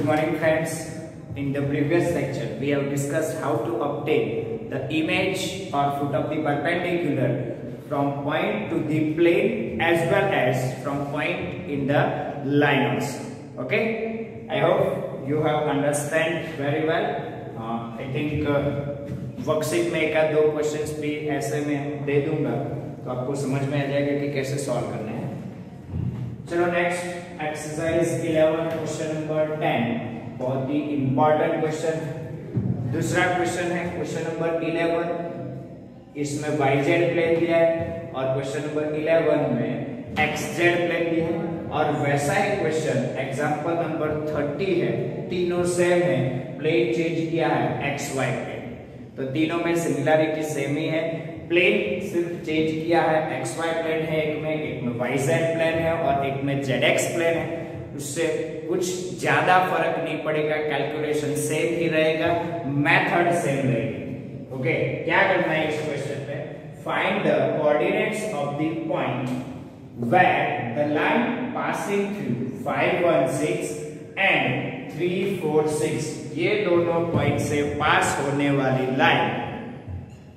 Good morning friends. In the previous lecture we have discussed how to obtain the image or foot of the perpendicular from point to the plane as well as from point in the line also. Okay, I hope you have understand very well. I think worksheet में एक आध दो questions भी ऐसे में दे दूंगा तो आपको समझ में आ जाएगा कि कैसे सॉल्व करने हैं। चलो नेक्स्ट एक्सरसाइज 11 क्वेश्चन नंबर 10 बहुत ही इंपॉर्टेंट क्वेश्चन। दूसरा क्वेश्चन है क्वेश्चन नंबर 11, इसमें yz प्लेन दिया है और क्वेश्चन नंबर 11 में xz प्लेन दिया है और वैसा ही क्वेश्चन एग्जांपल नंबर 30 है, तीनों सेम है, प्लेन चेंज किया है xy प्लेन, तो तीनों में सिमिलरिटी सेम ही है, प्लेन सिर्फ चेंज किया है, xy प्लेन है एक में yz प्लेन है और एक में zx प्लेन है, उससे कुछ ज्यादा फर्क नहीं पड़ेगा, कैलकुलेशन सेम ही रहेगा, मेथड सेम रहेगी। ओके, क्या करना है इस क्वेश्चन पे, find the coordinates of the point where the line passing through 5, 1, 6 and 3, 4, 6, ये दोनों पॉइंट से पास होने वाली line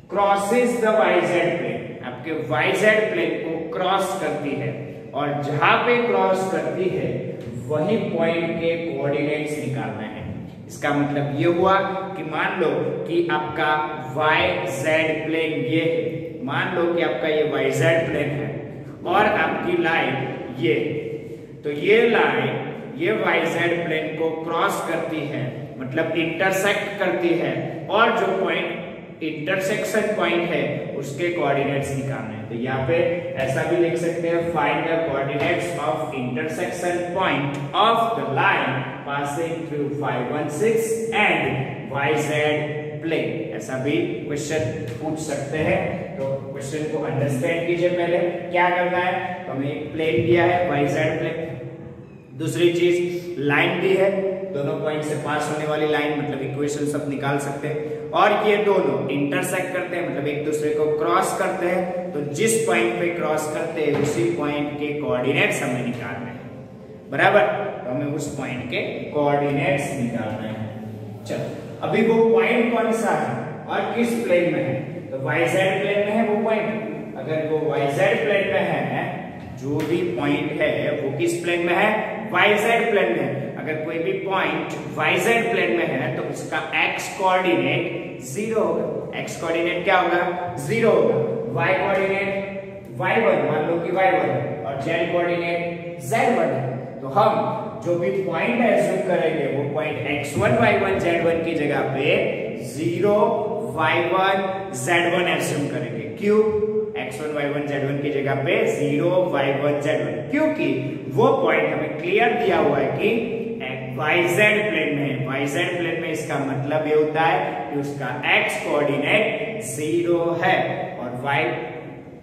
crosses the yz plane, आपके yz प्लेन को क्रॉस करती है और जहां पे क्रॉस करती है वही पॉइंट के कोऑर्डिनेट्स निकालना है। इसका मतलब ये हुआ कि मान लो कि आपका yz प्लेन ये है, मान लो कि आपका ये yz प्लेन है और आपकी लाइन ये, तो ये लाइन ये yz प्लेन को क्रॉस करती है, मतलब इंटरसेक्ट करती है और जो पॉइंट इंटरसेक्शन पॉइंट है उसके कोऑर्डिनेट्स निकालने हैं। तो यहाँ पे ऐसा भी लिख सकते हैं, find the coordinates of intersection point of the line passing through 5, 1, 6 and yz plane, ऐसा भी क्वेश्चन पूछ सकते हैं। तो क्वेश्चन को अंडरस्टैंड कीजिए, पहले क्या करना है, तो हमें एक प्लेन दिया है yz प्लेन, दूसरी चीज लाइन दी है, दोनों पॉइंट से पास होने वाली लाइन, मतलब इक्वेशन सब निकाल सकते हैं, और ये दोनों इंटरसेक्ट करते हैं मतलब एक दूसरे को क्रॉस करते हैं, तो जिस पॉइंट पे क्रॉस करते हैं उसी पॉइंट के कोऑर्डिनेट्स हमें निकालने हैं, बराबर, तो हमें उस पॉइंट के कोऑर्डिनेट्स निकालने हैं। चलो अभी वो पॉइंट कौन सा है और किस प्लेन में है, तो yz प्लेन में है वो पॉइंट, अगर वो yz प्लेन में है, जो भी पॉइंट है वो किस प्लेन में है, yz प्लेन में है। अगर कोई भी पॉइंट yz प्लेन में है तो उसका x कोऑर्डिनेट 0 होगा, x कोऑर्डिनेट क्या होगा, 0 होगा, y कोऑर्डिनेट y1, मान लो कि y1 और z कोऑर्डिनेट z1 है, तो हम जो भी पॉइंट एज्यूम करेंगे वो पॉइंट x1 y1 z1 की जगह पे 0 y1 z1 एज्यूम करेंगे। क्यों, x1 y1 z1 की जगह पे 0 y1 z1, क्योंकि वो पॉइंट हमें क्लियर दिया हुआ है कि yz प्लेन में है, yz प्लेन में इसका मतलब ये होता है कि उसका x कोऑर्डिनेट 0 है और y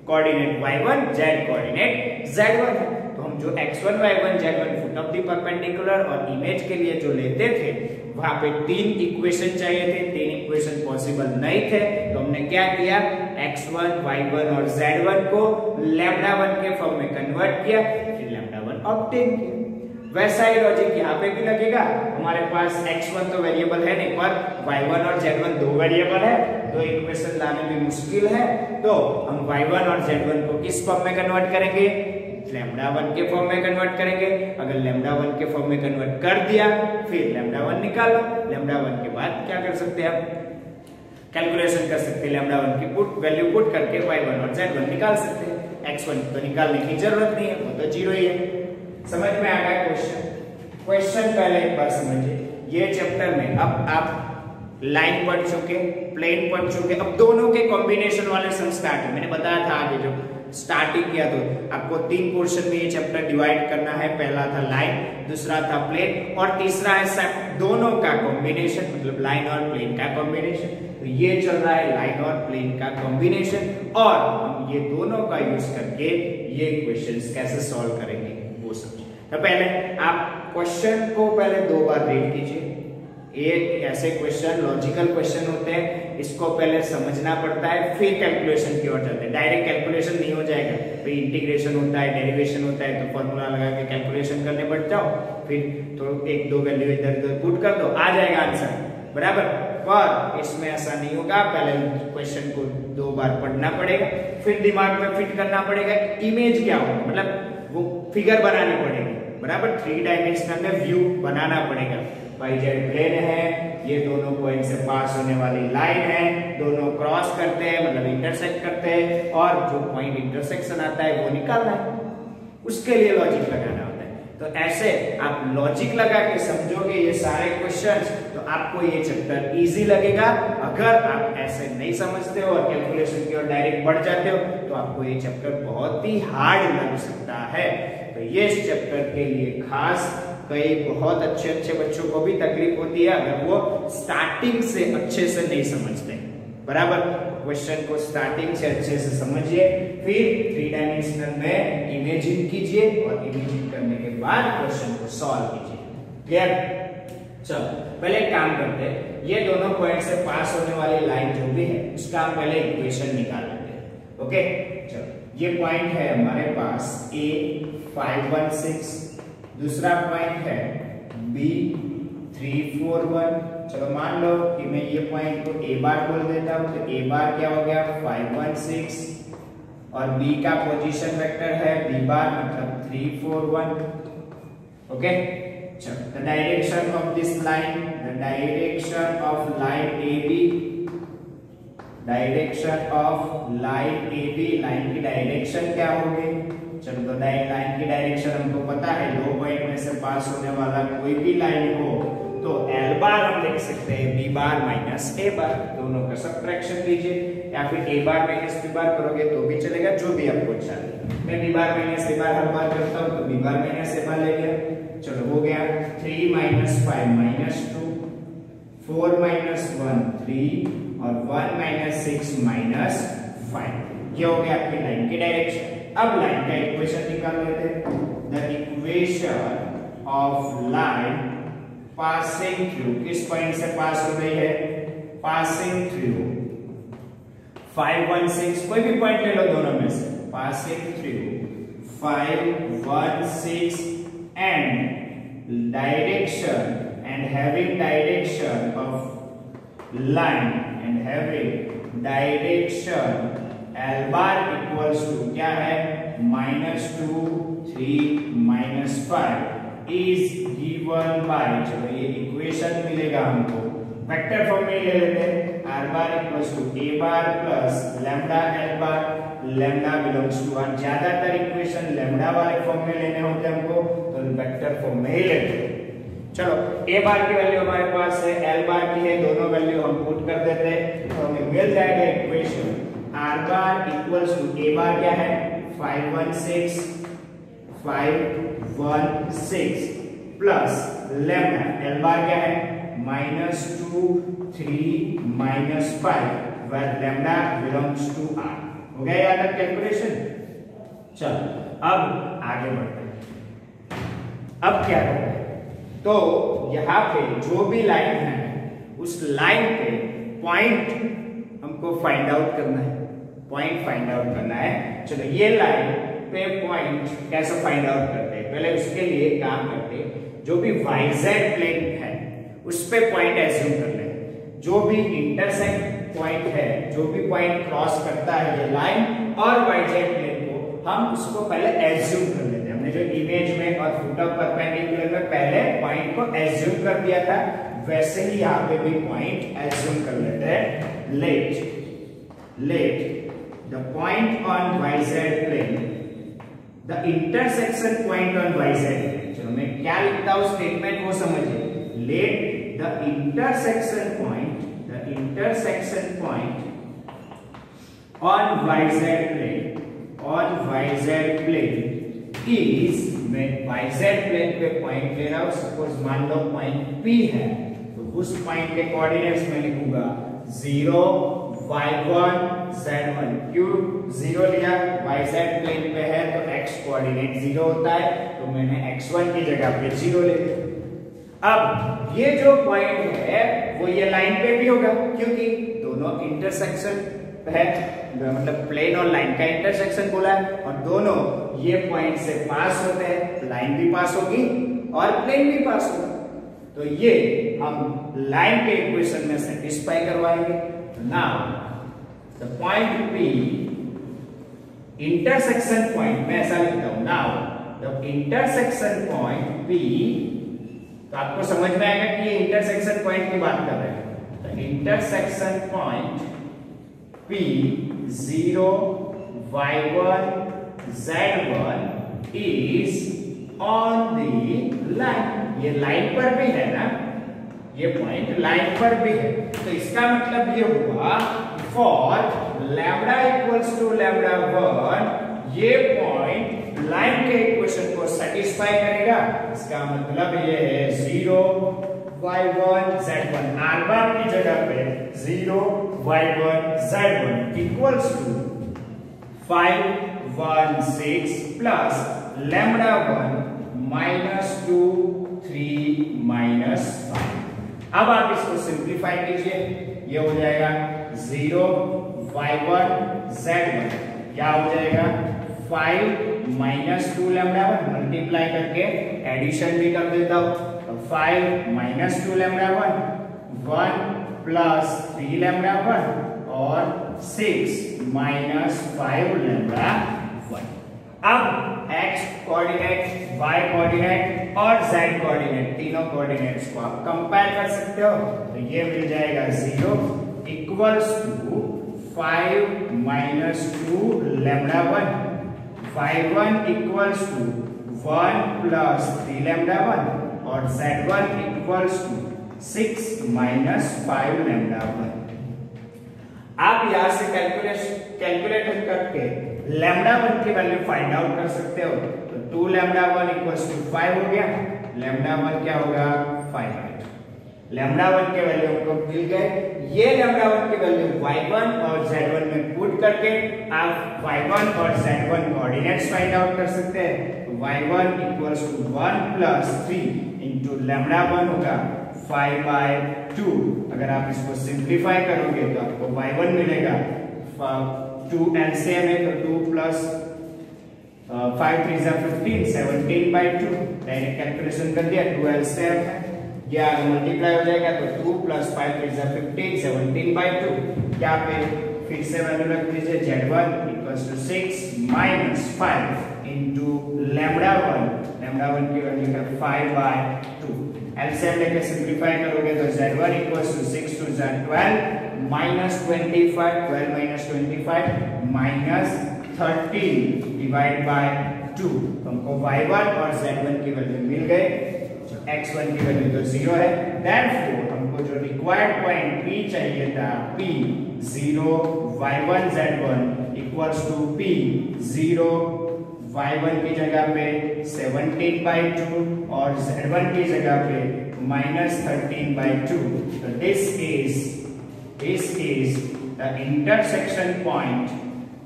coordinate y1, z coordinate z1 है। तो हम जो x1 y1 z1 foot of the perpendicular और इमेज के लिए जो लेते थे वहां पे 3 इक्वेशन चाहिए थे, 3 इक्वेशन पॉसिबल नहीं थे, तो हमने क्या किया, x1 y1 और z1 को λ1 के फॉर्म में कन्वर्ट किया, फिर λ1 ऑब्टेन किया। वैसा ही लॉजिक यहाँ पे भी लगेगा, हमारे पास x1 तो वेरिएबल है नहीं पर y1 और z1 दो वेरिएबल है, तो इक्वेशन लाने में मुश्किल है, तो हम y1 और z1 को किस फॉर्म में कन्वर्ट करेंगे, λ1 के फॉर्म में कन्वर्ट करेंगे। अगर λ1 के फॉर्म में कन्वर्ट कर दिया फिर λ1 निकालो, λ1 के बाद क्या कर सकते हैं, कैलकुलेशन कर सकते हैं, λ1 की वैल्यू पुट करके y1 और z1 निकाल सकते हैं। x1 तो निकालने की जरूरत नहीं है, वो तो 0 ही है। समझ में आ गया क्वेश्चन पहले एक बार समझिए, ये चैप्टर में अब आप लाइन पढ़ चुके, प्लेन पढ़ चुके, अब दोनों के कॉम्बिनेशन वाले सम स्टार्ट है। मैंने बताया था आगे जो स्टार्टिंग किया तो आपको 3 पोर्शन में ये चैप्टर डिवाइड करना है, पहला था लाइन, दूसरा था प्लेन और तीसरा है दोनों का कॉम्बिनेशन, मतलब लाइन और प्लेन का कॉम्बिनेशन। तो ये चल रहा है लाइन और प्लेन का कॉम्बिनेशन और हम ये दोनों का यूज करके ये क्वेश्चंस कैसे सॉल्व करेंगे वो समझिए। तो पहले आप क्वेश्चन को पहले 2 बार रीड कीजिए, ये ऐसे क्वेश्चन लॉजिकल क्वेश्चन होते हैं, इसको पहले समझना पड़ता है फिर कैलकुलेशन की ओर जाते हैं। डायरेक्ट कैलकुलेशन नहीं हो जाएगा, फिर इंटीग्रेशन होता है, डेरिवेशन होता है, तो फॉर्मूला लगा के कैलकुलेशन करने बैठ जाओ, फिर तो एक दो वैल्यू इधर उधर पुट कर दो, आ जाएगा आंसर बराबर। पर इसमें ऐसा नहीं होगा, पहले क्वेश्चन को 2 बार पढ़ना पड़ेगा, फिर दिमाग में फिट करना पड़ेगा कि इमेज क्या होगा, मतलब वो फिगर बनानी पड़ेगी बराबर। 3 डायमेंशनल में व्यू बनाना पड़ेगा। YZ प्लेन है, ये दोनों पॉइंट से पास होने वाली लाइन है, दोनों क्रॉस करते हैं मतलब इंटरसेक्ट करते हैं, और जो पॉइंट इंटरसेक्शन आता है वो निकालना है, उसके लिए लॉजिक लगाना होता है। तो ऐसे आप लॉजिक लगा के समझोगे ये सारे क्वेश्चंस, तो आपको ये चैप्टर इजी लगेगा। अगर आप ऐसे नहीं समझते हो और कैलकुलेशन की ओर डायरेक्ट बढ़ जाते हो, तो आपको ये चैप्टर बहुत ही हार्ड लग सकता है। तो ये इस चैप्टर के लिए खास कई बहुत अच्छे बच्चों को भी तकलीफ होती है अगर वो स्टार्टिंग से अच्छे से नहीं समझते बराबर। क्वेश्चन को स्टार्टिंग से अच्छे से समझिए, फिर 3 डायमेंशनल में इमेजिन कीजिए और इमेजिन करने के बाद क्वेश्चन को सॉल्व कीजिए। क्लियर? चलो पहले एक काम करते हैं, ये दोनों पॉइंट से पास होने वाली लाइन जो भी है उसका हम पहले इक्वेशन निकाल लेते हैं। ओके, चलो ये पॉइंट है हमारे पास A 516, दूसरा पॉइंट है B 341। चलो मान लो कि मैं ये पॉइंट को A बार बोल देता हूं, तो A बार क्या हो गया 516 और B का पोजीशन वेक्टर है B बार मतलब 341। ओके, चलो the direction of this line, the direction of line AB, direction of line AB, line की डायरेक्शन क्या होगी? चलो तो लाइन की डायरेक्शन हमको पता है, 2 पॉइंट में से पास होने वाला कोई भी लाइन हो तो L बार हम लिख सकते हैं B बार माइनस A बार, दोनों का सब्ट्रैक्शन लीजिए, या फिर A बार माइनस B बार करोगे तो भी चलेगा, जो भी आपको अच्छा लगे। मैं B बार माइनस A बार हर बार करता हूं तो B बार माइनस A बार ले लिया। चलो हो गया 3 - 5 - 2, 4 - 1 3 और 1 - 6 - 5। ये हो गया आपकी लाइन की डायरेक्शन। अब लाइन का इक्वेशन निकाल लेते हैं। The equation of line passing through, किस पॉइंट से पास हो रही है? पासिंग थ्रू 516, कोई भी पॉइंट ले लो दोनों में से, passing through 516 and direction and having direction of line and having direction L bar equals to क्या है? -2 3 - 5 इज गिवन बाय, चलो ये इक्वेशन मिलेगा हमको, वेक्टर फॉर्म में ले लेते हैं। R bar equals to A bar plus lambda L bar, lambda belongs to R। ज्यादातर इक्वेशन लैम्डा वाले फॉर्म में लेने होते हैं हमको, तो वेक्टर फॉर्म में ही लेते हैं। चलो A बार की वैल्यू हमारे पास है, L बार की है, दोनों वैल्यू हम पुट कर देते हैं तो हमें मिल जाएगा equation R bar equals to A bar क्या है? 516 प्लस लैम्डा, L बार क्या है? -2 3 - 5 where lambda belongs to R। हो गया याद है कैलकुलेशन? चलो अब आगे बढ़ते हैं। अब क्या करते हैं, तो यहाँ पे जो भी लाइन है उस लाइन पे पॉइंट हमको फाइंड आउट करना है, पॉइंट फाइंड आउट करना है। चलो ये लाइन पे पॉइंट कैसे फाइंड आउट करते हैं? पहले उसके लिए काम करते हैं, जो भी YZ प्लेन है उस पे पॉइंट एज्यूम कर ले, जो भी इंटरसेक्ट पॉइंट है, जो भी पॉइंट क्रॉस करता है ये लाइन और YZ प्लेन को, हम उसको पहले एज्यूम कर लेते हैं। हमने जो इमेज में और फुट ऑफ परपेंडिकुलर में पहले पॉइंट को एज्यूम कर दिया था, वैसे ही यहाँ पे भी पॉइंट एज्यूम कर लेते हैं। Let the point on YZ plane, the intersection point on YZ plane। चलो मैं क्या लिखता हूं स्टेटमेंट वो समझिए। Let the intersection point on YZ plane is, मैं YZ प्लेन पे पॉइंट ले रहा हूं, सपोज मान लो पॉइंट P है, तो उस पॉइंट के कोऑर्डिनेट्स में लिखूंगा 0 y1 z1। क्यों 0 लिया? YZ प्लेन पे है तो x कोऑर्डिनेट 0 होता है, तो मैंने x1 की जगह पे 0 ले लिया। अब ये जो पॉइंट है वो ये लाइन पे भी होगा, क्योंकि दोनों इंटरसेक्शन है, मतलब प्लेन और लाइन का इंटरसेक्शन बोला है, और दोनों ये पॉइंट से पास होते हैं, लाइन भी पास होगी और प्लेन भी पास होगा। तो ये हम लाइन के इक्वेशन में सेटिस्फाई करवाएंगे। Now the point P, intersection point, मैं ऐसा लिखता हूं, now the intersection point P, तो आपको समझ में आएगा कि ये इंटरसेक्शन पॉइंट की बात कर रहे हैं। तो intersection point P 0 y1 z1 is on the line. ये लाइन पर भी है ना, ये पॉइंट लाइन पर भी है, तो इसका मतलब ये हुआ for lambda equals to lambda 1 ये पॉइंट लाइन के इक्वेशन को सेटिस्फाई करेगा। इसका मतलब ये है 0 y1 z1, r बार की जगह पे 0 y1 z1 equals to 5 1 6 plus lambda 1 -2 3 -5। अब आप इसको सिंप्लीफाई कीजिए, ये हो जाएगा 0 y1 z1 क्या हो जाएगा 5 -2 लैम्डा 1, मल्टीप्लाई करके एडिशन भी कर देता हूं, तो 5 -2 लैम्डा 1 प्लस 3 लैम्डा 1 और 6 -5 लैम्डा 1। अब x कोऑर्डिनेट, y कोऑर्डिनेट और z कोऑर्डिनेट, तीनों कोऑर्डिनेट्स को आप कंपेयर कर सकते हो। तो ये मिल जाएगा 0 equals to 5 -2 lambda 1, y1 equals to 1 plus 3 lambda 1 और z1 इक्वल्स टू 6 -5 लैम्डा 1। आप यहां से कैलकुलेट करके लैम्डा 1 की वैल्यू फाइंड आउट कर सकते हो। तो 2 लैम्डा 1 इक्वल्स टू 5 हो गया, लैम्डा 1 क्या होगा 5। लैम्डा 1 के वैल्यू हमको मिल गए। ये लैम्डा 1 की वैल्यू y1 और z1 में पुट करके आप y1 और z1 कोऑर्डिनेट्स फाइंड आउट कर सकते हैं। तो y1 equals to 1 plus 3 into lambda 1 होगा 5/2। अगर आप इसको सिंप्लीफाई करोगे तो आपको y1 मिलेगा 2 एलसीएम है, तो 2 प्लस 5 3 15 17/2। डायरेक्ट कैलकुलेशन कर दिया, 2 एलसीएम है, या मल्टीप्लाई हो जाएगा तो 2 प्लस 5 3 15 17/2। यहाँ पे फिर से वैल्यू रख दीजिए, z1 equals to 6 - 5 into lambda 1 की वैल्यू है 5/2। एलसीएम लेके सिंप्लीफाई करोगे तो z1 equals to 6 2 12 -25, 12 - 25 -13 divide by 2। हमको y1 और z1 की वैल्यू मिल गए, x1 की वैल्यू तो 0 है। देयरफॉर हमको जो रिक्वायर्ड पॉइंट P चाहिए था, P 0 y1 z1 equals to P 0 y1 की जगह पे 17/2 और z1 की जगह पे -13/2। तो this is the intersection point,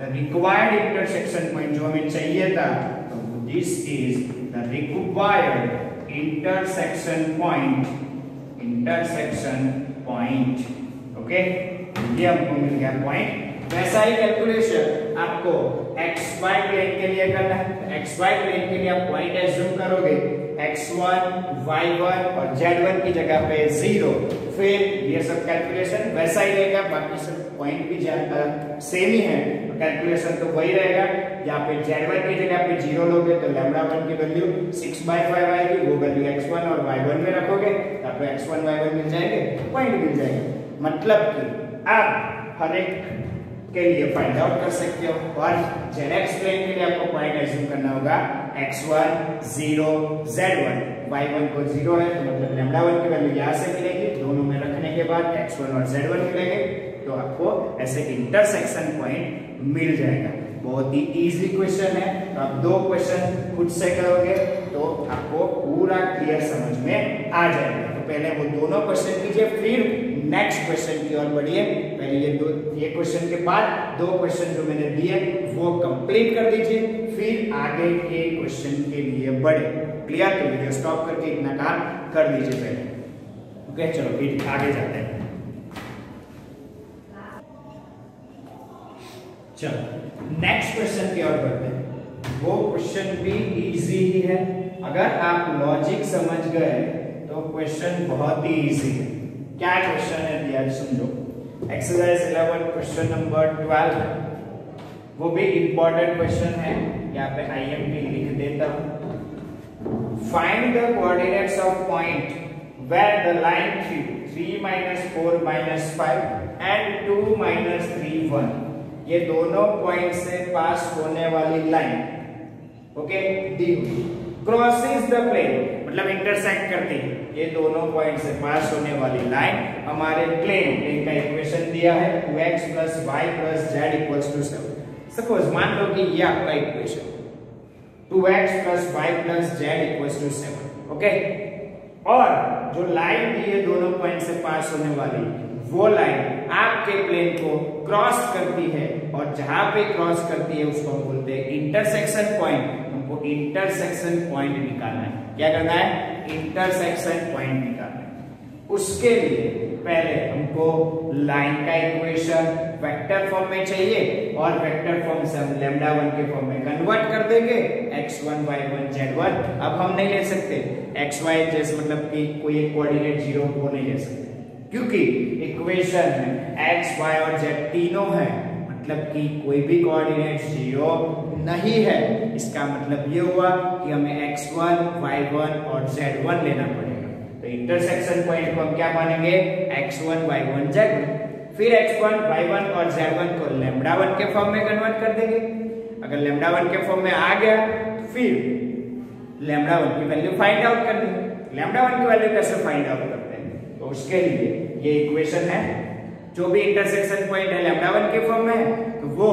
the required intersection point जो हमें चाहिए था। तो this is the required intersection point. Okay, ये हमको मिल गया पॉइंट। वैसा ही कैलकुलेशन आपको xy प्लेन के लिए करना है। xy प्लेन के लिए आप पॉइंट एज्यूम करोगे x1 y1 और z1 की जगह पे 0, फिर ये सब कैलकुलेशन वैसा ही रहेगा, बाकी सब पॉइंट भी सेम ही है, तो कैलकुलेशन तो वही रहेगा। यहाँ पे z1 की जगह पे 0 लोगे तो लैम्डा 1 की वैल्यू 6/5 आएगी, वो वैल्यू x1 और y1 में रखोगे, यहाँ पे x1 y1 मिल जाएंगे, पॉइंट मिल जाएगा। मतलब कि आप हर एक के लिए फाइंड आउट कर सकते हो। और z-x प्लेन के लिए आपको पॉइंट एज्यूम करना होगा x1 0 z1, y1 को 0 है, तो मतलब लैम्डा 1 की वैल्यू यहाँ से मिलेगी, दोनों में रखने के बाद x1 और z1 मिलेंगे, तो आपको ऐसे इंटरसेक्शन पॉइंट मिल जाएगा। बहुत ही इजी क्वेश्चन है, तो आप 2 क्वेश्चन खुद से करोगे तो आपको पूरा क्लियर समझ में आ जाएगा। तो पहले वो दोनों क्वेश्चन कीजिए, फिर नेक्स्ट क्वेश्चन की ओर बढ़िए। पहले ये क्वेश्चन के बाद 2 क्वेश्चन जो मैंने दिए वो कंप्लीट कर दीजिए, फिर आगे के क्वेश्चन के लिए बढ़े। क्लियर? तो वीडियो स्टॉप करके इतना काम कर दीजिए पहले। ओके, चलो फिर आगे जाते हैं। चलो नेक्स्ट क्वेश्चन की ओर बढ़ते हैं। वो क्वेश्चन भी इजी ही है। अगर आप लॉजिक समझ गए तो क्वेश्चन बहुत ही इजी है। क्या क्वेश्चन है दिया, समझो। एक्सरसाइज 11 क्वेश्चन नंबर 12 है, वो भी इंपॉर्टेंट क्वेश्चन है। यहाँ पे IMP लिख देता हूं। Find the coordinates of point where the line 3 minus 4 minus 5 and 2 minus 3 1, ये दोनों पॉइंट से पास होने वाली लाइन, ओके, दी हुई, क्रॉसेस द प्लेन, मतलब इंटरसेक्ट करती है, ये दोनों पॉइंट से पास होने वाली लाइन हमारे प्लेन का इक्वेशन दिया है 2x plus y plus z equals to 7। Suppose मान लो कि ये आपका equation 2x plus y plus z equals to 7, okay. और जो लाइन दी है दोनों पॉइंट से पास होने वाली, वो लाइन आपके प्लेन को क्रॉस करती है, और जहां पे क्रॉस करती है उसको हम बोलते हैं इंटरसेक्शन पॉइंट। हमको इंटरसेक्शन पॉइंट निकालना है। क्या करना है? इंटरसेक्शन पॉइंट निकालना है। उसके लिए पहले हमको लाइन का इक्वेशन वेक्टर फॉर्म में चाहिए, और वेक्टर फॉर्म से हम λ1 के फॉर्म में कन्वर्ट कर देंगे, x1 y1 z1। अब हम नहीं ले सकते xy जैसे, मतलब कि कोई एक कोऑर्डिनेट 0 वो नहीं ले सकते, क्योंकि इक्वेशन में x y और z तीनों है, मतलब कि कोई भी कोऑर्डिनेट 0 नहीं है। इसका मतलब ये हुआ कि हमें x1 y1 और z1 लेना पड़ेगा। तो इंटरसेक्शन पॉइंट को हम क्या मानेंगे? x1 y1 z1। फिर x1 y1 और z1 को λ1 के फॉर्म में कन्वर्ट कर देंगे। अगर λ1 के फॉर्म में आ गया तो फिर λ1 की वैल्यू फाइंड आउट कर देंगे। λ1 की वैल्यू कैसे फाइंड आउट करते हैं? तो उसके लिए ये इक्वेशन है, जो भी इंटरसेक्शन पॉइंट है λ1 के फॉर्म में है, तो वो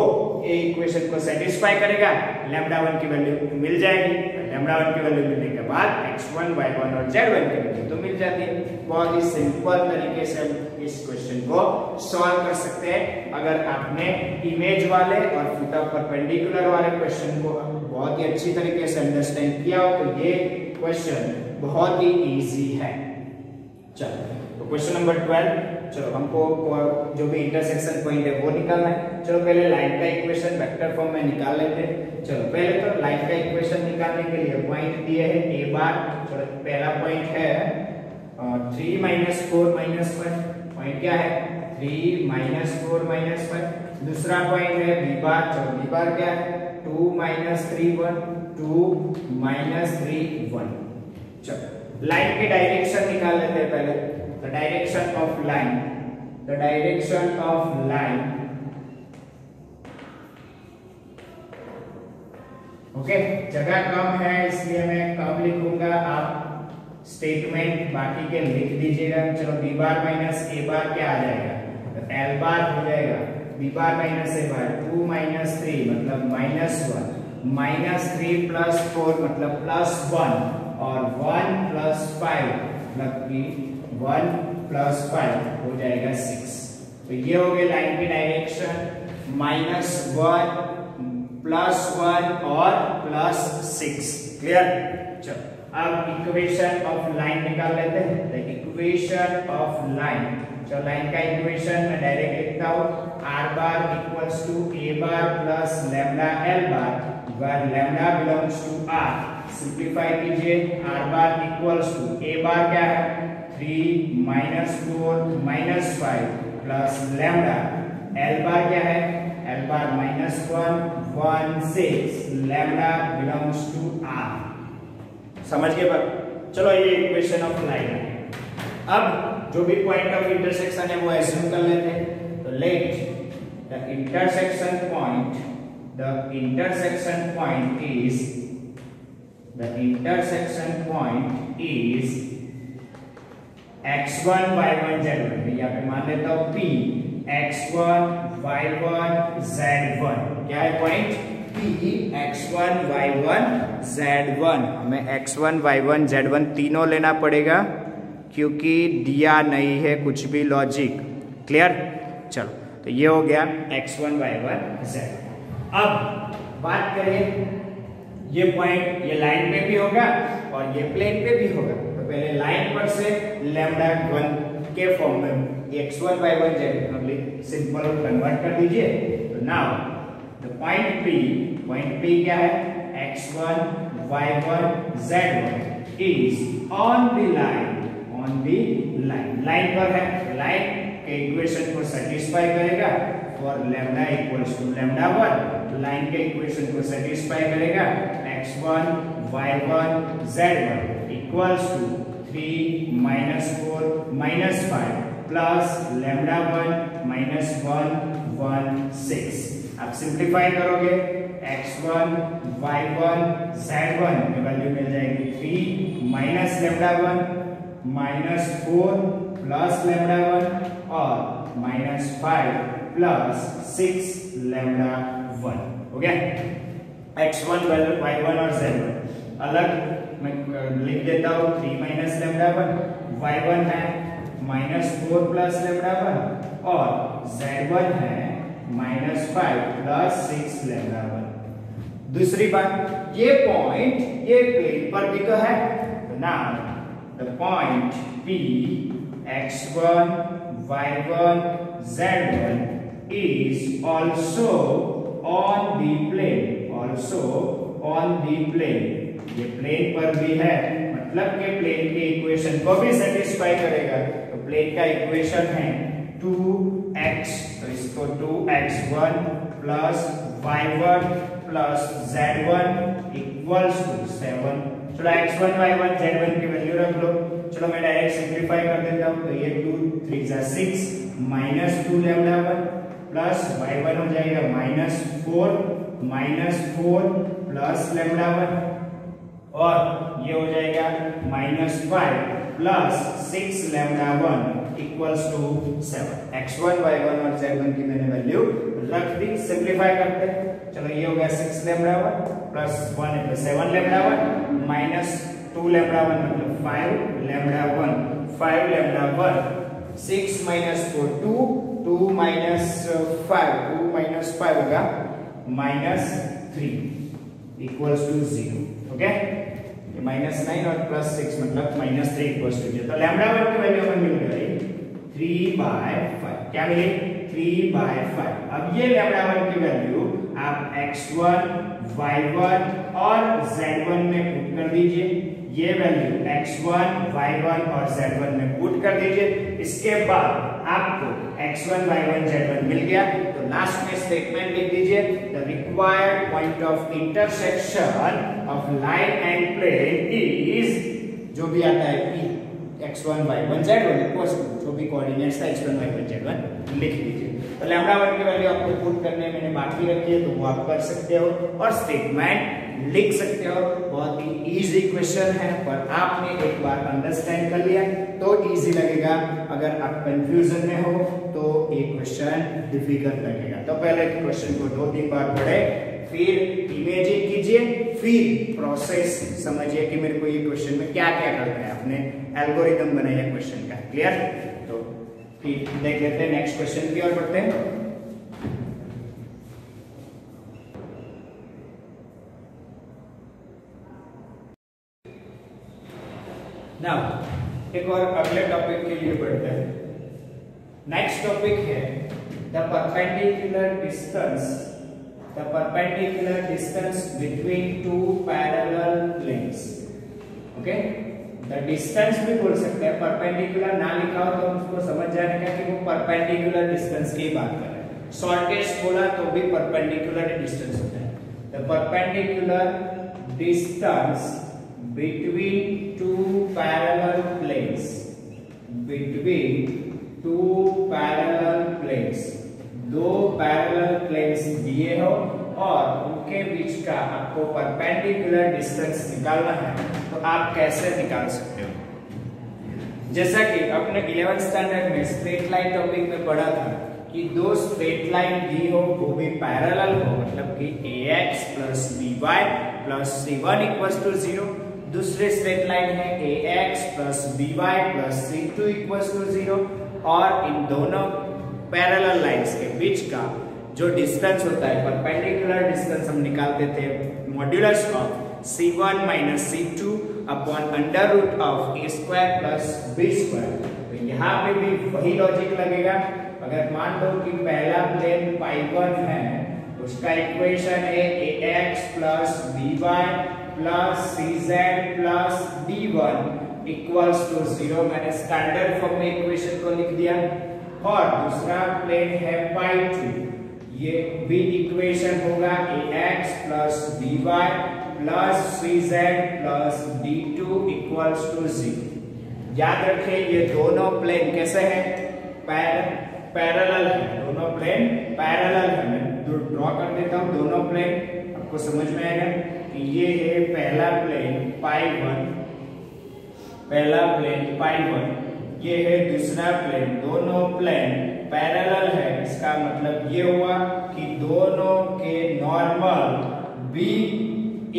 ये इक्वेशन को सेटिस्फाई करेगा, λ1 की वैल्यू मिल जाएगी। λ1 की वैल्यू मिलने के बाद x1 y1 और z1 की वैल्यू तो मिल जाती है। बहुत ही सिंपल तरीके से हम इस क्वेश्चन को सॉल्व कर सकते हैं। अगर आपने इमेज वाले और फुट ऑफ परपेंडिकुलर वाले क्वेश्चन को बहुत ही अच्छी तरीके से अंडरस्टैंड किया हो तो ये क्वेश्चन बहुत ही इजी है। चलो तो क्वेश्चन नंबर 12, चलो हमको जो भी इंटरसेक्शन पॉइंट है वो निकालना है। चलो पहले लाइन का इक्वेशन वेक्टर फॉर्म में निकाल लेते हैं। चलो पहले तो लाइन का इक्वेशन निकालने के लिए पॉइंट दिए है a बार। चलो पहला पॉइंट है 3 minus 4 minus 5, पॉइंट क्या है? 3 minus 4 minus 5। दूसरा पॉइंट है b बार। चलो b बार क्या है? 2 minus 3 1, 2 minus 3 1। चलो लाइन की डायरेक्शन निकाल लेते हैं पहले। The direction of line, the direction of line, okay, जगह कम है इसलिए मैं कम लिखूंगा, आप स्टेटमेंट बाकी के लिख दीजिएगा। चलो b bar minus a bar क्या आ जाएगा? तो l बार हो जाएगा। b bar minus a bar 2 minus 3 मतलब -1, -3 plus 4 मतलब +1, और 1 plus 5 मतलब कि 1 plus 5 हो जाएगा 6। तो ये हो गई लाइन की डायरेक्शन, -1 +1 और +6। क्लियर? चलो अब इक्वेशन ऑफ लाइन निकाल लेते हैं। द इक्वेशन ऑफ लाइन, चलो लाइन का इक्वेशन मैं डायरेक्ट लिखता हूँ, r bar equals to a bar plus lambda l bar, where lambda belongs to r। Simplify कीजिए, r bar equals to a bar क्या है? 3 minus 4 minus 5 plus lambda, l बार क्या है? l bar -1 1 6, lambda belongs to r। समझ गए बात? चलो ये इक्वेशन ऑफ लाइन है। अब जो भी पॉइंट ऑफ इंटरसेक्शन है वो एज्यूम कर लेते हैं। तो let the intersection point is x1 y1 z1। यहाँ पे मान लेता हूँ p x1 y1 z1। क्या है point? p x1 y1 z1। हमें x1 y1 z1 तीनों लेना पड़ेगा। क्योंकि दिया नहीं है कुछ भी लॉजिक। क्लियर? चलो, तो ये हो गया x1 y1 z1। अब बात करें, ये पॉइंट ये लाइन पे भी होगा और ये प्लेन पे भी होगा। तो पहले लाइन पर से लैम्डा 1 के फॉर्म में x1 y1 z1 simple convert कर दीजिए। तो नाउ द पॉइंट P क्या है? x1 y1 z1 is on the line पर है। लाइन के इक्वेशन को सेटिस्फाई करेगा for lambda equals to lambda 1। Line के इक्वेशन को सेटिस्फाई करेगा x1 y1 z1 equals to 3 -4 -5 plus lambda 1 -1 1 6। आप सिंप्लीफाई करोगे x1 y1 z1 में वैल्यू मिल जाएगी 3 माइनस लैम्डा 1 -4 प्लस लैम्डा 1 और -5 प्लस 6 लैम्डा 1। हो गया? x1 y1 और z1 अलग मैं लिख देता हूँ। 3 माइनस लैम्डा 1 y1 है -4 प्लस लैम्डा 1 और z1 है -5 प्लस 6 लैम्डा 1। दूसरी बात, ये पॉइंट ये प्लेन पर भी तो है। तो now the point P x1 y1 z1 is also on the plane। ये प्लेन पर भी है, मतलब के प्लेन के इक्वेशन को भी सेटिस्फाई करेगा। तो प्लेन का इक्वेशन है 2x, तो इसको 2x1 plus y1 plus z1 equals to 7। चलो x1 y1 z1 की वैल्यू रख लो। चलो मैं डायरेक्ट सिंप्लीफाई कर देता हूँ। तो ये 2 3 6 -2 लैम्डा 1 प्लस y1 हो जाएगा -4 प्लस लैम्डा 1 और ये हो जाएगा -5 plus 6 lambda 1 equals to 7। x1 y1 और z1 की मैंने वैल्यू रख दी। सिंप्लीफाई करते हैं। चलो, ये हो गया 6 लैम्डा 1 प्लस 1 है तो 7 लैम्डा 1 माइनस 2 लैम्डा 1 मतलब 5 लैम्डा 1 5 लैम्डा 1 6 -4 2 माइनस 5 होगा -3 इक्वल्स टू 0। ओके, -9 और +6 मतलब -3 इक्वल्स टू 0। तो लैम्डा 1 की वैल्यू हमें मिल गई 3/5। क्या मिली? 3/5। अब ये लैम्डा 1 की वैल्यू आप x1 y1 और z1 में पुट कर दीजिए। ये वैल्यू x1 y1 और z1 में पुट कर दीजिए। इसके बाद आपको x1 y1 z1 मिल गया। तो लास्ट में स्टेटमेंट लिख दीजिए, the required point of intersection of line and plane is, जो भी आता है p x1 y1 z1 जो भी कोऑर्डिनेट्स था x1 y1 z1 लिख लीजिए। तो लैम्डा 1 की वैल्यू आपको पुट करने मैंने बाकी रखी है, तो वो आप कर सकते हो और स्टेटमेंट लिख सकते हो। बहुत ही इजी क्वेश्चन है, पर आपने एक बार अंडरस्टैंड कर लिया तो इजी लगेगा। अगर आप कंफ्यूजन में हो तो ये क्वेश्चन डिफिकल्ट लगेगा। तो पहले क्वेश्चन को 2-3 बार पढ़े, फिर इमेजिन कीजिए, फिर प्रोसेस समझिए कि मेरे को ये क्वेश्चन में क्या क्या करना है। अपने एल्गोरिथम बनाइए क्वेश्चन का। क्लियर? तो फिर देख लेते हैं नेक्स्ट क्वेश्चन की ओर बढ़ते हैं। नाउ एक और अगले टॉपिक के लिए बढ़ते हैं। नेक्स्ट टॉपिक है the perpendicular distance between two parallel planes. Okay, the distance भी बोल सकते हैं, परपेंडिकुलर ना लिखा हो तो उसको समझ जाने का कि वो परपेंडिकुलर डिस्टेंस की बात कर रहे हैं। शॉर्टेस्ट बोला तो भी परपेंडिकुलर डिस्टेंस होता है। The perpendicular distance between two parallel planes, दो पैरेलल प्लेन्स दिए हो और उनके बीच का आपको परपेंडिकुलर डिस्टेंस निकालना है, तो आप कैसे निकाल सकते हो? जैसा कि अपने 11th स्टैंडर्ड में स्ट्रेट लाइन टॉपिक में पढ़ा था कि दो स्ट्रेट लाइन दी हो वो भी पैरेलल हो, मतलब कि ax + by + c1 = 0। दूसरी स्ट्रेट लाइन है ax plus by plus c2 equals to 0 और इन दोनों पैरेलल लाइंस के बीच का जो डिस्टेंस होता है परपेंडिकुलर डिस्टेंस हम निकालते थे modulus of c1 minus c2 upon under root of a square plus b square. तो यहाँ पे भी वही लॉजिक लगेगा। अगर मान लो कि पहला प्लेन पाई1 है, उसका इक्वेशन है ax plus by plus cz plus d1 equals to 0। मैंने स्टैंडर्ड फॉर्म में इक्वेशन को लिख दिया। और दूसरा प्लेन है पाई2, ये भी इक्वेशन होगा ax plus by plus cz plus d2 equals to 0। याद रखें ये दोनों प्लेन कैसे हैं? पैरेलल है, दोनों प्लेन पैरेलल है। मैं ड्रॉ कर देता हूं दोनों प्लेन, आपको समझ में आएगा कि ये है पहला प्लेन पाई1, ये है दूसरा प्लेन। दोनों प्लेन पैरेलल है, इसका मतलब ये हुआ कि दोनों के नॉर्मल भी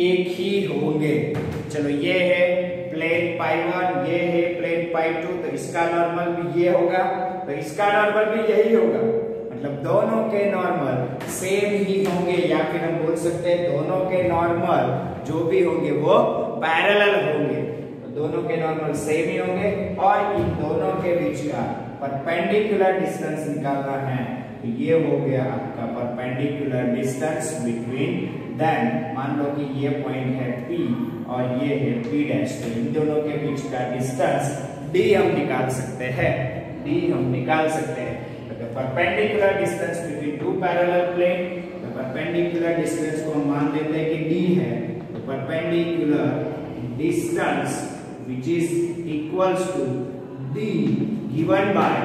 एक ही होंगे। चलो ये है प्लेन पाई1, ये है प्लेन पाई2, तो इसका नॉर्मल भी ये होगा, तो इसका नॉर्मल भी यही होगा। मतलब दोनों के नॉर्मल सेम ही होंगे, या फिर हम बोल सकते हैं दोनों के नॉर्मल जो भी होंगे वो पैरेलल होंगे। तो दोनों के नॉर्मल सेम ही होंगे और इन दोनों के बीच का परपेंडिकुलर डिस्टेंस निकालना है। तो ये हो गया आपका परपेंडिकुलर डिस्टेंस बिटवीन देन, मान लो कि ये पॉइंट है P और ये है P डैश, तो इन दोनों के बीच का डिस्टेंस D हम निकाल सकते हैं। तो perpendicular distance between two parallel plane, तो परपेंडिकुलर डिस्टेंस को हम मान लेते हैं कि D है। तो perpendicular distance which is equals to D given by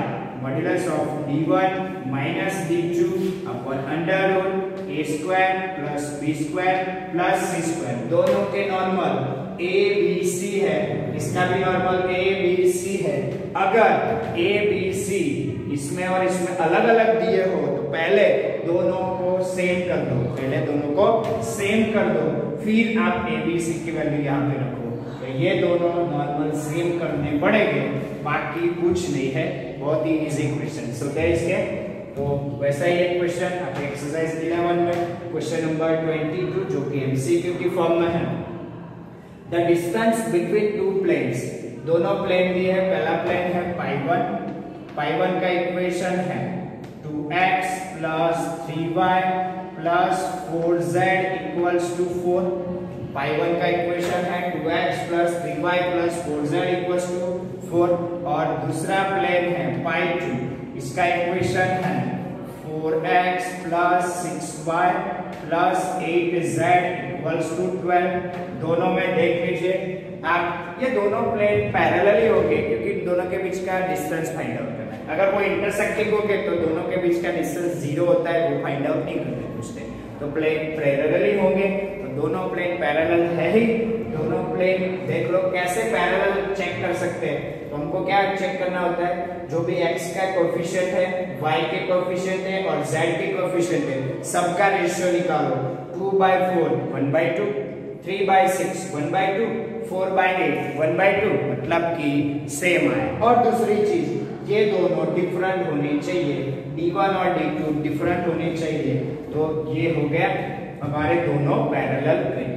modulus of d1 minus d2 upon under root a square plus b square plus c square। दोनों के नॉर्मल a b c है, इसका भी नॉर्मल a b c है। अगर a b c इसमें और इसमें अलग अलग दिए हो तो पहले दोनों को सेम कर दो, फिर आप a b c की वैल्यू यहाँ पे रखो। तो ये दोनों नॉर्मल सेम करने पड़ेंगे, बाकी कुछ नहीं है, बहुत ही इजी क्वेश्चन होते हैं इसके। तो वैसा ही एक क्वेश्चन आपके एक्सरसाइज 11 में क्वेश्चन नंबर 22 जो कि एमसीक्यू की फॉर्म में है। The distance between two planes, दोनों प्लेन दिए है। पहला प्लेन है पाई1 का इक्वेशन है 2x plus 3y plus 4z equals to 4। पाई1 का इक्वेशन है 2x plus 3y plus 4z equals to 4। और दूसरा प्लेन है पाई2, इसका इक्वेशन है 4x plus 6y plus 8z equals to 12। दोनों में देख लीजिए आप, ये दोनों प्लेन पैरेलल ही होंगे क्योंकि दोनों के बीच का डिस्टेंस फाइंड आउट करना है। अगर वो इंटरसेक्टिंग होंगे तो दोनों के बीच का डिस्टेंस 0 होता है, वो फाइंड आउट नहीं करते पूछते। तो प्लेन पैरेलल ही होंगे, तो दोनों प्लेन पैरेलल है ही। दोनों प्लेन देख लो कैसे पैरेलल चेक कर सकते हैं। तो हमको क्या चेक करना होता है, जो भी x का कोएफिशिएंट है, y के कोएफिशिएंट है और z के कोएफिशिएंट है, सबका रेशियो निकालो। 2/4 1/2, 3/6 1/2, 4/8 1/2, मतलब कि सेम आए। और दूसरी चीज, ये दोनों डिफरेंट होने चाहिए, d1 और d2 डिफरेंट होने चाहिए। तो ये हो गया हमारे दोनों पैरेलल प्लेन।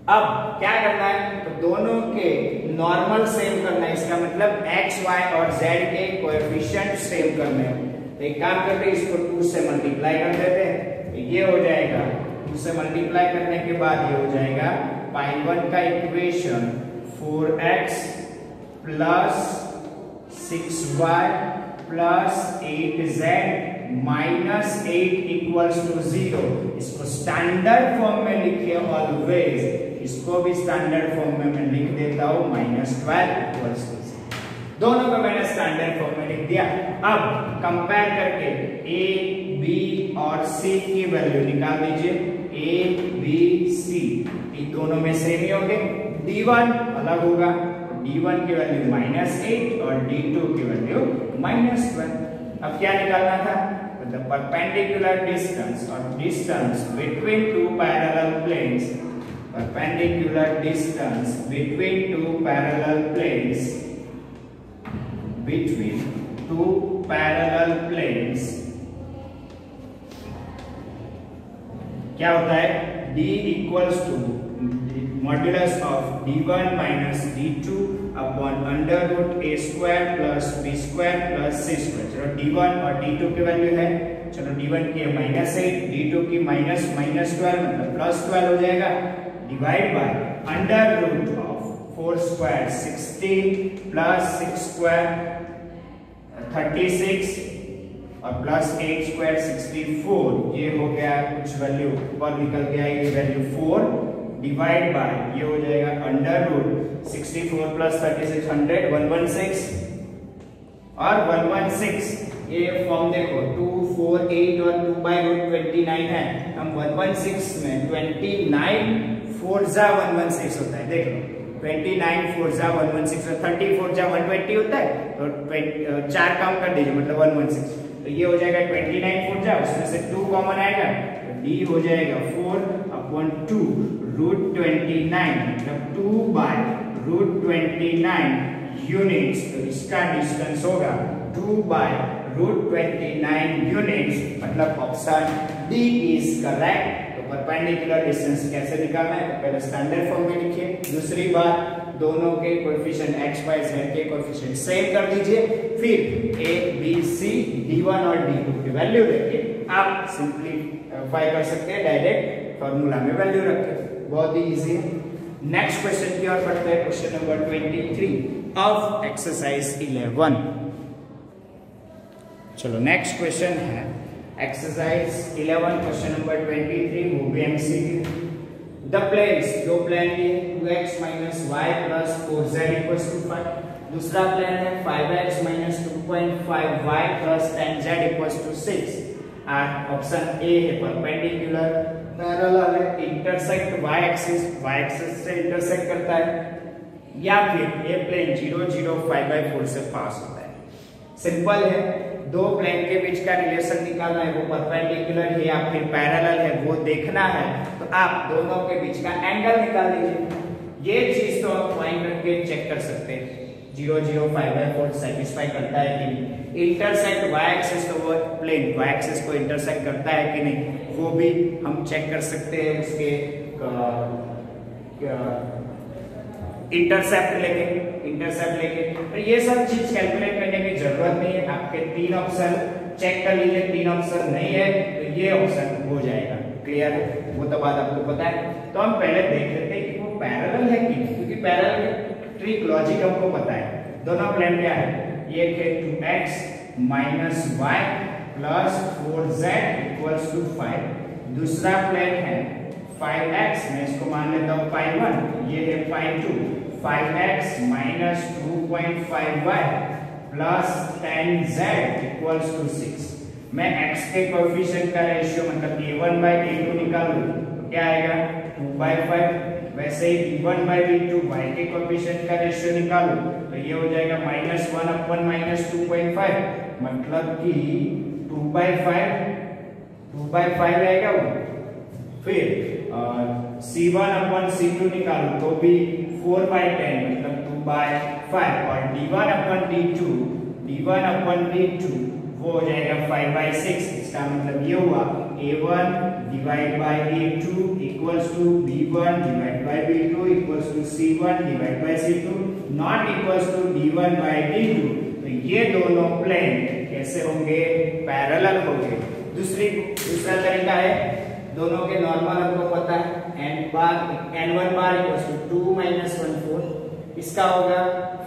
अब क्या करना है, तो दोनों के नॉर्मल सेम करना है, इसका मतलब x, y और z के कोएफिशिएंट सेम करने हैं। तो एक काम करते हैं, इसको 2 से मल्टीप्लाई कर देते हैं, तो ये हो जाएगा 2 से मल्टीप्लाई करने के बाद ये हो जाएगा पाई1 का equation 4x plus 6y plus 8z minus 8 equals to 0। इसको स्टैंडर्ड फॉर्म में लिखिए ऑलवेज, इसको भी स्टैंडर्ड फॉर्म में मैं लिख देता हूं -12 इक्वल्स टू 0। दोनों को मैंने स्टैंडर्ड फॉर्म में लिख दिया। अब कंपेयर करके a, b और c की वैल्यू निकाल दीजिए। a, b, c इन दोनों में सेम ही होंगे, d1 अलग होगा, d1 की वैल्यू -8 और d2 की वैल्यू -12। अब क्या निकालना था, द परपेंडिकुलर डिस्टेंस और distance between two parallel planes perpendicular distance between two parallel planes, क्या होता है, d equals to modulus of d1 minus d2 upon under root a square plus b square plus c square. चलो d1 और d2 की value है, चलो d1 की -8, d2 की -12 मतलब +12 हो जाएगा, divide by under root of 4 square 16 plus 6 square 36 और प्लस 8 स्क्वायर 64, ये हो गया कुछ वैल्यू ऊपर निकल गया, ये वैल्यू 4 डिवाइड बाय ये हो जाएगा अंडर रूट 64 प्लस 36 100 116 और 116 ये फॉर्म देखो 2 4 8 और 2 बाय रूट 29 है, हम 116 में 29 4 जा 116 होता है, देख लो 29 4 जा 116 और 34 जा 120 होता है, तो 4 काम कर दीजिए मतलब 116, तो ये हो जाएगा 29 4 जा, उसमें से 2 कॉमन आएगा तो d हो जाएगा 4 अपॉन 2 रूट 29 मतलब 2 बाय रूट 29 यूनिट्स, तो इसका डिस्टेंस होगा 2 बाय रूट 29 यूनिट्स, मतलब ऑप्शन डी इज करेक्ट। तो परपेंडिकुलर डिस्टेंस कैसे निकालना है, तो पहले स्टैंडर्ड फॉर्म में लिखिए, दूसरी बात दोनों के कोएफिशिएंट x y z के कोएफिशिएंट सेम कर दीजिए, फिर a b c d1 और d2 की वैल्यू लेके आप सिंपलीफाई कर सकते हैं, डायरेक्ट फार्मूला में वैल्यू रख के, बहुत ही इजी है। नेक्स्ट क्वेश्चन की ओर बढ़ते हैं, क्वेश्चन नंबर 23 ऑफ एक्सरसाइज 11। चलो नेक्स्ट क्वेश्चन है एक्सरसाइज 11 क्वेश्चन नंबर 23, वो भी एमसीक्यू। द प्लेन्स, दो प्लेन लिए 2x minus y plus 4z equals to 5, दूसरा प्लेन है 5x minus 2.5y plus 10z equals to 6। Option A है परपेंडिकुलर, पैरेलल है, इंटरसेक्ट y एक्सिस से इंटरसेक्ट करता है, या फिर ये प्लेन 0 0 5/4 से पास होता है। सिंपल है, दो प्लेन के बीच का रिलेशन निकालना है, वो परपेंडिकुलर है या फिर पैरेलल है वो देखना है, तो आप दोनों के बीच का एंगल निकाल लीजिए। ये चीज तो आप पॉइंट करके चेक कर सकते हैं 0 0 5/4 सेटिस्फाई करता है कि नहीं, इंटरसेक्ट y एक्सिस, तो वो प्लेन y एक्सिस को इंटरसेक्ट करता है कि नहीं वो भी हम चेक कर सकते हैं उसके इंटरसेप्ट लेके तो ये सब चीज कैलकुलेट करने की जरूरत नहीं है, आपके 3 ऑप्शन चेक कर लीजिए, 3 ऑप्शन नहीं है तो ये ऑप्शन हो जाएगा। क्लियर है, वो तो बात आपको पता है। तो हम पहले देख लेते हैं कि वो पैरेलल है कि नहीं, क्योंकि पैरेलल ट्रिक लॉजिक हमको पता है। दोनों प्लेन क्या है, ये है 2x minus y plus 4z equals to 5, दूसरा प्लेन है 5x, मैं इसको मान लेता हूँ 5 1, ये है 5 2, 5x minus 2.5y plus 10z equals to 6। मैं x के कोएफिशिएंट का रेशियो मतलब a1/a2 निकालूं तो क्या आएगा 2/5, वैसे ही b1/b2 y के कोएफिशिएंट का रेशियो निकालूं तो ये हो जाएगा -1 अपन -2.5, मतलब कि 2/5 आएगा वो। फिर c1 अपन c2 निकालूं तो भी 4/10 मतलब 2/5, और d1 अपन d2 वो हो जाएगा 5/6। इसका मतलब ये हुआ a1 divide by a2 equals to b1 divide by b2 equals to c1 divide by c2 not equals to d1 by d2। तो ये दोनों प्लेन कैसे होंगे, पैरेलल होंगे। दूसरा तरीका है, दोनों के नॉर्मल हमको पता है, n1 बार इक्वल्स टू 2 - 1 4, इसका होगा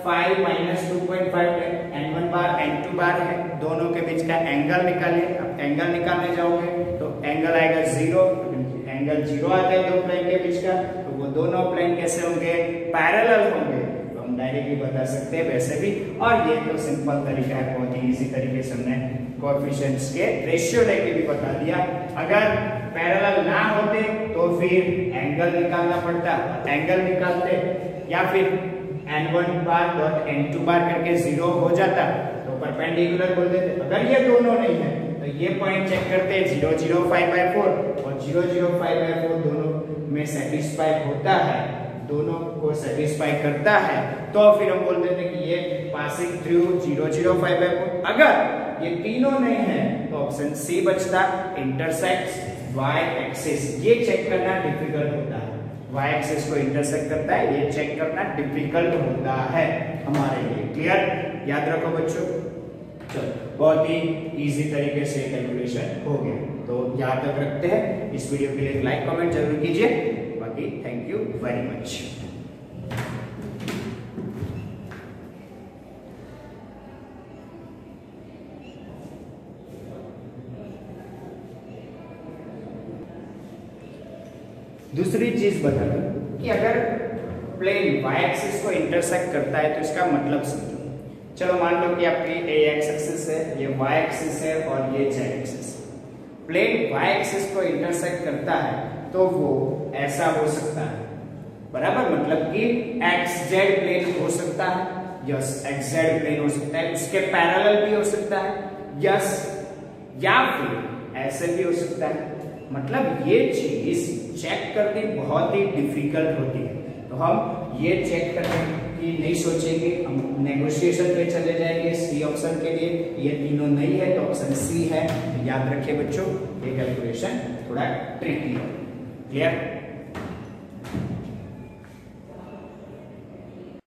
5 - 2.5, n1 बार n2 बार है। दोनों के बीच का एंगल निकालिए। अब एंगल निकालने जाओगे तो एंगल आएगा 0, एंगल 0 आता है दो प्लेन के बीच का, तो वो दोनों प्लेन कैसे होंगे, पैरेलल होंगे। तो हम डायरेक्टली बता सकते हैं वैसे भी, और ये तो सिंपल तरीका है, बहुत ही इजी तरीके से हमने कोएफिशिएंट्स के रेशियो लेके भी बता दिया। अगर पैरेलल ना होते तो फिर एंगल निकालना पड़ता, एंगल निकालते या फिर n1 बार डॉट n2 बार करके 0 हो जाता तो परपेंडिकुलर बोल देते। अगर ये दोनों नहीं है तो ये पॉइंट चेक करते 0 0 5/4 और 0 0 5/4 दोनों में सेटिस्फाई होता है, दोनों को सेटिस्फाई करता है, तो फिर हम बोल देते हैं कि ये पासिंग थ्रू 005 है। अगर ये तीनों नहीं है तो ऑप्शन सी बचता, इंटरसेक्ट्स y एक्सिस। ये चेक करना डिफिकल्ट होता है, y एक्सिस को इंटरसेक्ट करता है, ये चेक करना डिफिकल्ट होता है हमारे लिए। क्लियर, याद रखो बच्चों। चलो, बहुत ही इजी तरीके से कैलकुलेशन हो गया, तो यहाँ तक रखते हैं। इस वीडियो के लिए लाइक कमेंट जरूर कीजिए। बाकी थैंक यू वेरी मच। दूसरी चीज बता दूं कि अगर प्लेन y एक्सिस को इंटरसेक्ट करता है तो इसका मतलब समझो। चलो मान लो कि आपकी a x एक्सिस है, ये y एक्सिस है और ये z axis. Plane y axis को इंटरसेक्ट करता है तो वो ऐसा हो सकता है, बराबर, मतलब कि xz प्लेन हो सकता है, यस xz प्लेन हो सकता है, उसके पैरेलल भी हो सकता है, यस, या फिर ऐसे भी हो सकता है। मतलब ये चीज चेक करनी बहुत ही डिफिकल्ट होती है, तो हम ये चेक करने की नहीं सोचेंगे, हम नेगोशिएशन पे चले जाएंगे सी ऑप्शन के लिए। ये तीनों नहीं है तो ऑप्शन सी है। याद रखिए बच्चों, ये कैलकुलेशन थोड़ा ट्रिकी है। क्लियर।